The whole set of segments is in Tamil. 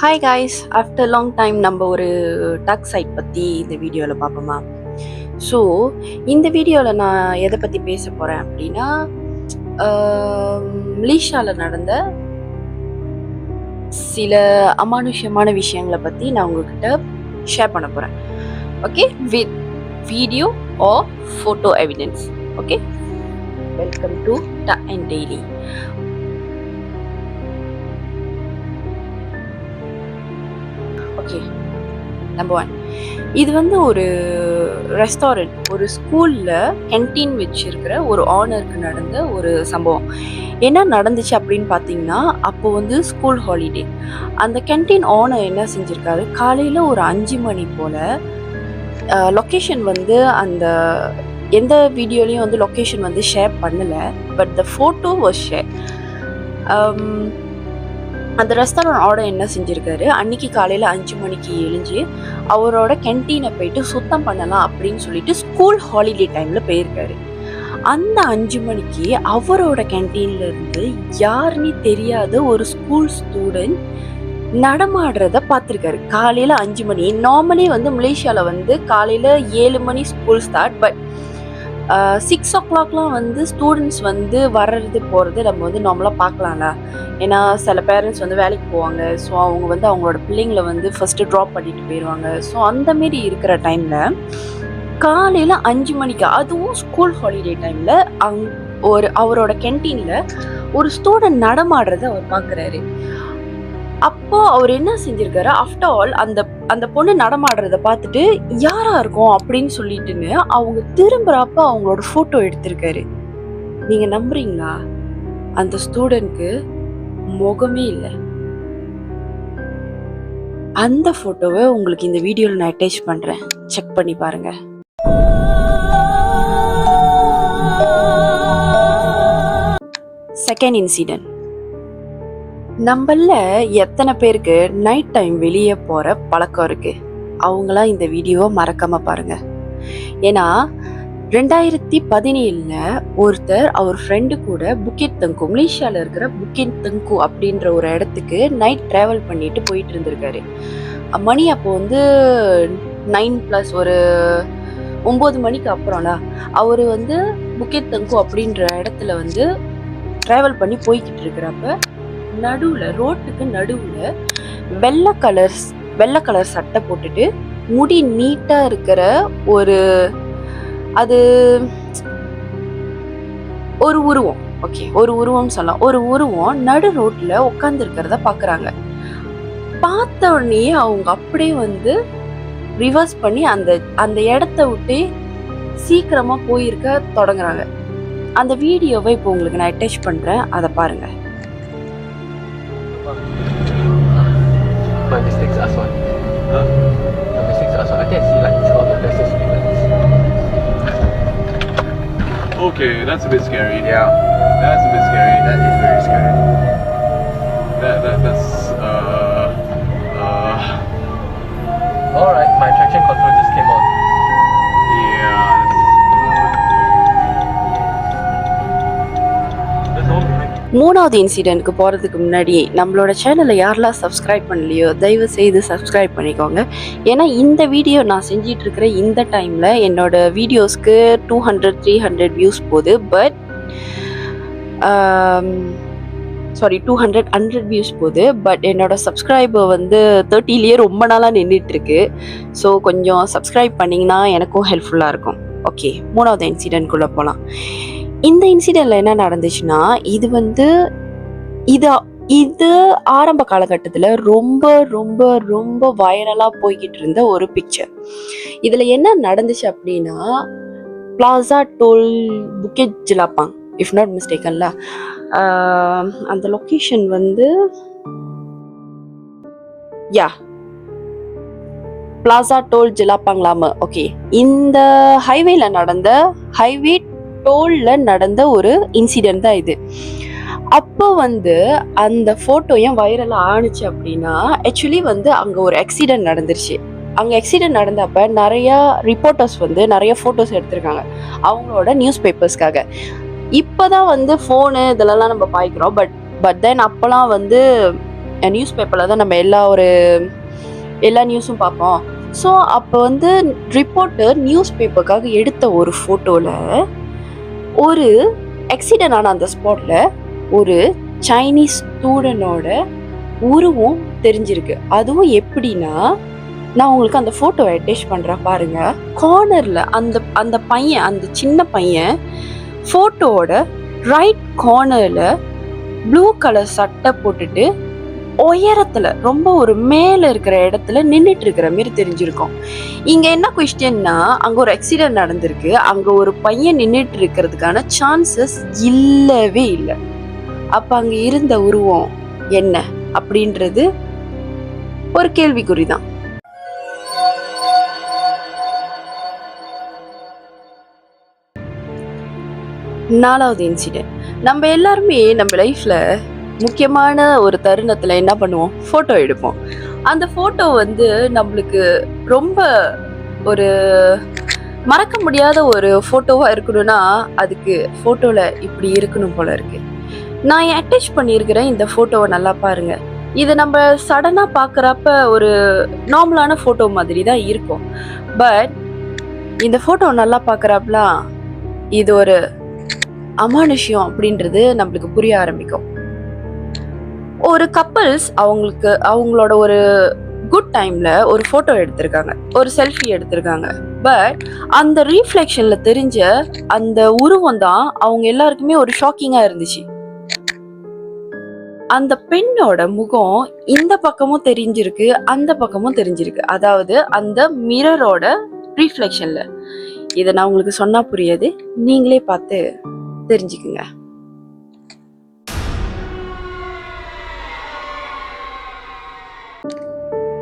Hi guys, after long time நம்ம ஒரு டக் சைட் பற்றி இந்த வீடியோவில் பார்ப்போமா. ஸோ இந்த வீடியோவில் நான் எதை பற்றி பேச போகிறேன் அப்படின்னா, மலேசியாவில் நடந்த சில அமானுஷ்யமான விஷயங்களை பற்றி நான் உங்ககிட்ட ஷேர் பண்ண போகிறேன். Okay, with video or photo evidence. Okay, welcome to tuck and daily. Okay, number 1, இது வந்து ஒரு ரெஸ்டாரண்ட், ஒரு ஸ்கூலில் கேன்டீன் வச்சிருக்கிற ஒரு ஆனருக்கு நடந்த ஒரு சம்பவம். என்ன நடந்துச்சு அப்படின்னு பார்த்தீங்கன்னா, அப்போ வந்து ஸ்கூல் ஹாலிடே. அந்த கேன்டீன் ஓனர் என்ன செஞ்சுருக்காரு, காலையில் ஒரு 5 மணி போல் லொக்கேஷன் வந்து அந்த எந்த வீடியோலையும் வந்து லொக்கேஷன் வந்து ஷேர் பண்ணலை, but the photo was share. அந்த ரெஸ்டாரண்ட் ஆர்டர் என்ன செஞ்சுருக்காரு, அன்னைக்கு காலையில் 5 மணிக்கு எழுஞ்சி அவரோட கேன்டீனை போயிட்டு சுத்தம் பண்ணலாம் அப்படின்னு சொல்லிட்டு ஸ்கூல் ஹாலிடே டைமில் போயிருக்காரு. அந்த 5 மணிக்கு அவரோட கேன்டீன்ல இருந்து யாருன்னு தெரியாத ஒரு ஸ்கூல் ஸ்டூடெண்ட் நடமாடுறத பார்த்துருக்காரு. காலையில் 5 மணி. நார்மலி வந்து மலேசியாவில் வந்து காலையில் 7 மணி ஸ்கூல் ஸ்டார்ட், பட் 6 o'clock வந்து ஸ்டூடெண்ட்ஸ் வந்து வர்றது போகிறது நம்ம வந்து நார்மலாக பார்க்கலாம்ல. ஏன்னா சில பேரண்ட்ஸ் வந்து வேலைக்கு போவாங்க. ஸோ அவங்க வந்து அவங்களோட பிள்ளைங்களை வந்து ஃபஸ்ட்டு ட்ராப் பண்ணிட்டு போயிடுவாங்க. ஸோ அந்தமாரி இருக்கிற டைமில் காலையில் 5 மணிக்கு, அதுவும் ஸ்கூல் ஹாலிடே டைமில் அவரோட கேன்டீனில் ஒரு ஸ்டூடெண்ட் நடமாடுறத அவர் பார்க்குறாரு. அப்போ அவர் என்ன செஞ்சிருக்காரு, ஆஃப்டர் ஆல் அந்த பொண்ணு நடமாடுறத பார்த்துட்டு யாரா இருக்கும் அப்படின்னு சொல்லிட்டுன்னு அவங்க திரும்புறப்ப அவங்களோட ஃபோட்டோ எடுத்திருக்காரு. நீங்க நம்புறீங்களா, அந்த ஸ்டூடெண்ட்க்கு முகமே இல்லை. அந்த ஃபோட்டோவை உங்களுக்கு இந்த வீடியோவில் நான் அட்டாச் பண்றேன், செக் பண்ணி பாருங்க. Second incident. நம்மள எத்தனை பேருக்கு நைட் டைம் வெளியே போகிற பழக்கம் இருக்குது? அவங்களாம் இந்த வீடியோவை மறக்காமல் பாருங்கள். ஏன்னா 2017 ஒருத்தர் அவர் ஃப்ரெண்டு கூட புக்கிட் தங்கு, மலேசியாவில் இருக்கிற புக்கிட் தங்கு அப்படின்ற ஒரு இடத்துக்கு நைட் ட்ராவல் பண்ணிட்டு போயிட்டு இருந்திருக்காரு. மணி அப்போ வந்து 9+ ஒரு 9 மணிக்கு அப்புறம்ல அவர் வந்து புக்கிட் தங்கு அப்படின்ற இடத்துல வந்து ட்ராவல் பண்ணி போய்கிட்டு இருக்கிறப்ப நடுவுல, ரோட்டுக்கு நடுவுல வெள்ளை கலர் சட்டை போட்டுட்டு முடி நீட்டா இருக்கிற ஒரு உருவம், ஓகே, ஒரு உருவம் சொல்லலாம், ஒரு உருவம் நடு ரோட்ல உட்கார்ந்து இருக்கிறத பாக்குறாங்க. பார்த்த உடனே அவங்க அப்படியே வந்து ரிவர்ஸ் பண்ணி அந்த இடத்த விட்டு சீக்கிரமா போயிருக்க தொடங்குறாங்க. அந்த வீடியோவை இப்போ உங்களுக்கு நான் அட்டாச் பண்றேன், அதை பாருங்க. My mistakes are sorry. My mistakes are sorry. I can see like it's all the places we went. Okay, that's a bit scary. Yeah, That's a bit scary. that is very scary. That's Alright, my traction control just came on. yeah. There's no behind. மூணாவது இன்சிடென்ட்க்கு போகிறதுக்கு முன்னாடி நம்மளோட சேனலை யாரெல்லாம் சப்ஸ்கிரைப் பண்ணலையோ தயவு செய்து சப்ஸ்கிரைப் பண்ணிக்கோங்க. ஏன்னா இந்த வீடியோ நான் செஞ்சிட்டு இருக்கிற இந்த டைமில் என்னோட வீடியோஸ்க்கு 200-300 வியூஸ் போகுது. பட் 100 வியூஸ் போகுது. பட் என்னோட சப்ஸ்கிரைபர் வந்து 30லேயே ரொம்ப நாளாக நின்றுட்டுருக்கு. ஸோ கொஞ்சம் சப்ஸ்கிரைப் பண்ணிங்கன்னா எனக்கும் ஹெல்ப்ஃபுல்லாக இருக்கும். ஓகே, மூணாவது இன்சிடென்ட்குள்ளே போகலாம். இந்த இன்சிடென்ட்ல என்ன நடந்துச்சுன்னா, இது ஆரம்ப காலகட்டத்தில் ரொம்ப ரொம்ப ரொம்ப வைரலாக போய்கிட்டு இருந்த ஒரு பிக்சர். இதில் என்ன நடந்துச்சு அப்படின்னா, plaza toll Bukit Jelapang, if not மிஸ்டேக்கன்ல, அந்த லொக்கேஷன் வந்து பிளாசா டோல் ஜிலாப்பாங்லாம. ஓகே, இந்த ஹைவே டோல்ல நடந்த ஒரு இன்சிடென்ட் தான் இது. அப்போ வந்து அந்த ஃபோட்டோ ஏன் வைரலாக ஆணுச்சு அப்படின்னா, ஆக்சுவலி வந்து அங்கே ஒரு ஆக்சிடென்ட் நடந்துருச்சு. அங்கே ஆக்சிடென்ட் நடந்தப்ப நிறையா ரிப்போர்ட்டர்ஸ் வந்து நிறைய ஃபோட்டோஸ் எடுத்திருக்காங்க அவங்களோட நியூஸ் பேப்பர்ஸ்க்காக. இப்போ தான் வந்து ஃபோனு இதெல்லாம் நம்ம பாய்க்கிறோம். பட் தென் அப்போலாம் வந்து நியூஸ் பேப்பரில் தான் நம்ம எல்லா நியூஸும் பார்ப்போம். ஸோ அப்போ வந்து ரிப்போர்ட்டர் நியூஸ் பேப்பருக்காக எடுத்த ஒரு ஃபோட்டோவில் ஒரு ஆக்சிடென்ட் ஆன அந்த ஸ்பாட்டில் ஒரு சைனீஸ் ஸ்டூடெண்டோட உருவம் தெரிஞ்சிருக்கு. அதுவும் எப்படின்னா, நான் உங்களுக்கு அந்த ஃபோட்டோவை அட்டாச் பண்ணுறேன் பாருங்க. கார்னரில் அந்த பையன், அந்த சின்ன பையன் ஃபோட்டோவோட ரைட் கார்னரில் ப்ளூ கலர் சட்டை போட்டுட்டு உயரத்தில் ரொம்ப ஒரு மேலே இருக்கிற இடத்துல நின்றுட்டு இருக்கிற மாரி தெரிஞ்சிருக்கும். இங்கே என்ன கொஸ்டின்னா, அங்கே ஒரு ஆக்சிடென்ட் நடந்திருக்கு, அங்கே ஒரு பையன் நின்றுட்டு இருக்கிறதுக்கான சான்சஸ் இல்லவே இல்லை. அப்போ அங்கே இருந்த உருவம் என்ன அப்படின்றது ஒரு கேள்விக்குறி தான். நாலாவது இன்சிடென்ட், நம்ம எல்லாருமே நம்ம லைஃப்ல முக்கியமான ஒரு தருணத்துல என்ன பண்ணுவோம், ஃபோட்டோ எடுப்போம். அந்த ஃபோட்டோ வந்து நம்மளுக்கு ரொம்ப ஒரு மறக்க முடியாத ஒரு ஃபோட்டோவா இருக்கணும்னா அதுக்கு ஃபோட்டோல இப்படி இருக்கணும் போல இருக்கு. நான் அட்டாச் பண்ணியிருக்கிறேன் இந்த ஃபோட்டோவை, நல்லா பாருங்க. இது நம்ம சடனா பார்க்குறப்ப ஒரு நார்மலான ஃபோட்டோ மாதிரி தான் இருக்கும். பட் இந்த ஃபோட்டோ நல்லா பார்க்குறப்பலாம் இது ஒரு அமானுஷ்யம் அப்படின்றது நம்மளுக்கு புரிய ஆரம்பிக்கும். ஒரு கப்பல்ஸ் அவங்களோட ஒரு குட் டைம்ல ஒரு ஃபோட்டோ எடுத்திருக்காங்க, ஒரு செல்ஃபி எடுத்திருக்காங்க. பட் அந்த ரீஃப்ளெக்ஷன்ல தெரிஞ்ச அந்த உருவம் தான் அவங்க எல்லாருக்குமே ஒரு ஷாக்கிங்கா இருந்துச்சு. அந்த பெண்ணோட முகம் இந்த பக்கமும் தெரிஞ்சிருக்கு, அந்த பக்கமும் தெரிஞ்சிருக்கு. அதாவது அந்த மிரரோட ரீஃப்ளெக்ஷன்ல. இதை நான் உங்களுக்கு சொன்னா புரியாது, நீங்களே பார்த்து தெரிஞ்சுக்குங்க.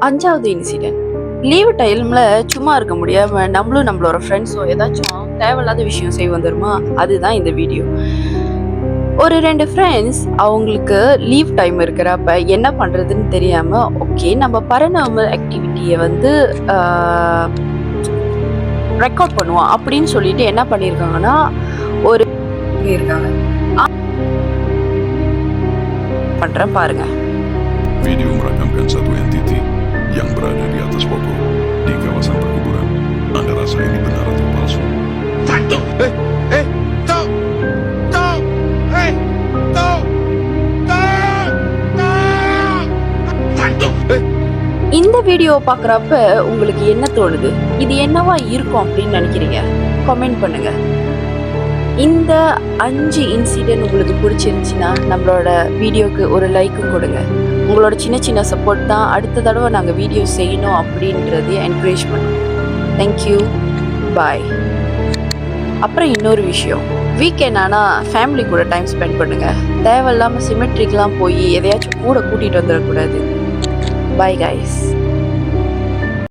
அஞ்சாவது இன்சிடென்ட், லீவு டைம்ல சும்மா இருக்க முடியாம நம்மளும் நம்மளோட ஃப்ரெண்ட்ஸோ ஏதாச்சும் தேவையில்லாத விஷயம் செய்ய வந்துருமா, அதுதான் இந்த வீடியோ. ஒரு 2 ஃப்ரெண்ட்ஸ் அவங்களுக்கு லீவ் டைம் இருக்கிறப்ப என்ன பண்ணுறதுன்னு தெரியாமல், ஓகே நம்ம பரநார்மல் ஆக்டிவிட்டியை வந்து ரெக்கார்ட் பண்ணுவோம் அப்படின்னு சொல்லிட்டு என்ன பண்ணியிருக்காங்கன்னா ஒரு இருக்காங்க பண்ணுறேன் பாருங்க. Video merekamkan satu entiti yang berada di atas pokok di kawasan perkuburan. Anda rasa ini benar atau palsu? இந்த வீடியோவை பார்க்குறப்ப உங்களுக்கு என்ன தோணுது, இது என்னவா இருக்கும் அப்படின்னு நினைக்கிறீங்க? கமெண்ட் பண்ணுங்க. இந்த 5 இன்சிடென்ட் உங்களுக்கு பிடிச்சிருந்துச்சுன்னா நம்மளோட வீடியோக்கு ஒரு லைக்கும் கொடுங்க. உங்களோட சின்ன சின்ன சப்போர்ட் தான் அடுத்த தடவை நாங்கள் வீடியோ செய்யணும் அப்படின்றது என்கரேஜ் பண்ணும். தேங்க்யூ, பாய். அப்புறம் இன்னொரு விஷயம், வீக்கெண்ட் ஆனால் ஃபேமிலி கூட டைம் ஸ்பெண்ட் பண்ணுங்கள். தேவையில்லாமல் சிமெட்ரிக்கெலாம் போய் எதையாச்சும் கூட கூட்டிகிட்டு வந்துடக்கூடாது. Bye guys.